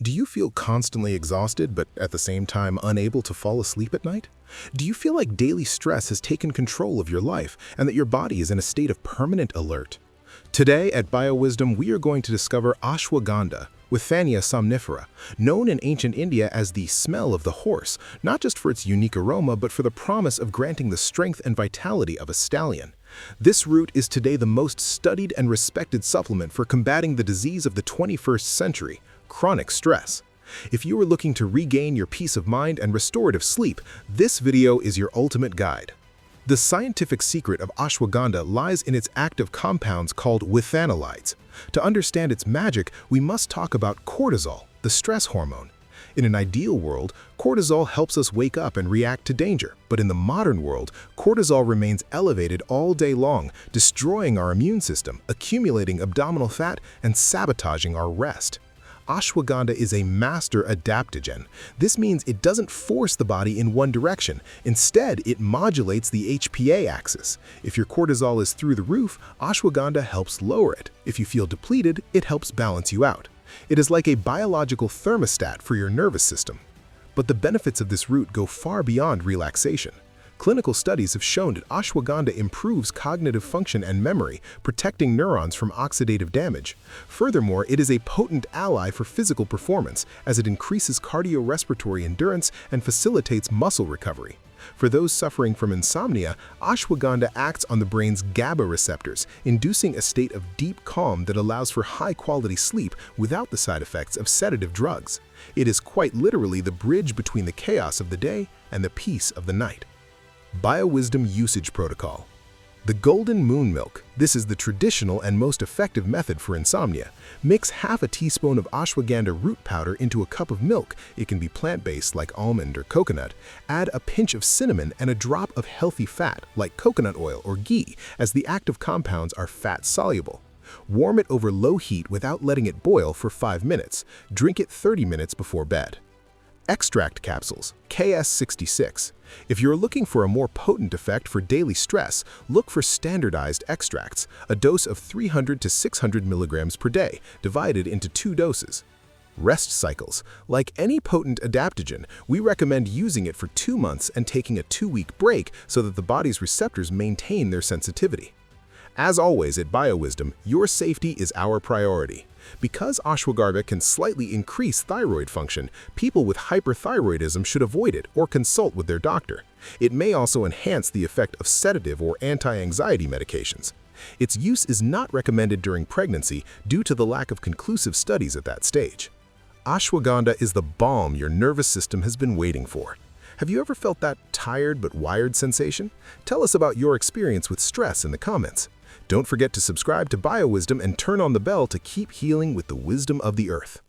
Do you feel constantly exhausted but at the same time unable to fall asleep at night? Do you feel like daily stress has taken control of your life and that your body is in a state of permanent alert? Today at BioWisdom, we are going to discover Ashwagandha, Withania somnifera, known in ancient India as the smell of the horse, not just for its unique aroma but for the promise of granting the strength and vitality of a stallion. This root is today the most studied and respected supplement for combating the disease of the 21st century, chronic stress. If you are looking to regain your peace of mind and restorative sleep, this video is your ultimate guide. The scientific secret of ashwagandha lies in its active compounds called withanolides. To understand its magic, we must talk about cortisol, the stress hormone. In an ideal world, cortisol helps us wake up and react to danger, but in the modern world, cortisol remains elevated all day long, destroying our immune system, accumulating abdominal fat, and sabotaging our rest. Ashwagandha is a master adaptogen. This means it doesn't force the body in one direction. Instead, it modulates the HPA axis. If your cortisol is through the roof, ashwagandha helps lower it. If you feel depleted, it helps balance you out. It is like a biological thermostat for your nervous system. But the benefits of this root go far beyond relaxation. Clinical studies have shown that ashwagandha improves cognitive function and memory, protecting neurons from oxidative damage. Furthermore, it is a potent ally for physical performance, as it increases cardiorespiratory endurance and facilitates muscle recovery. For those suffering from insomnia, ashwagandha acts on the brain's GABA receptors, inducing a state of deep calm that allows for high-quality sleep without the side effects of sedative drugs. It is quite literally the bridge between the chaos of the day and the peace of the night. BioWisdom Usage Protocol. The golden moon milk. This is the traditional and most effective method for insomnia. Mix half a teaspoon of ashwagandha root powder into a cup of milk. It can be plant-based like almond or coconut. Add a pinch of cinnamon and a drop of healthy fat like coconut oil or ghee, as the active compounds are fat-soluble. Warm it over low heat without letting it boil for 5 minutes. Drink it 30 minutes before bed. Extract capsules, KS66. If you're looking for a more potent effect for daily stress, look for standardized extracts, a dose of 300 to 600 milligrams per day, divided into 2 doses. Rest cycles. Like any potent adaptogen, we recommend using it for 2 months and taking a 2-week break so that the body's receptors maintain their sensitivity. As always at BioWisdom, your safety is our priority. Because ashwagandha can slightly increase thyroid function, people with hyperthyroidism should avoid it or consult with their doctor. It may also enhance the effect of sedative or anti-anxiety medications. Its use is not recommended during pregnancy due to the lack of conclusive studies at that stage. Ashwagandha is the balm your nervous system has been waiting for. Have you ever felt that tired but wired sensation? Tell us about your experience with stress in the comments. Don't forget to subscribe to BioWisdom and turn on the bell to keep healing with the wisdom of the earth.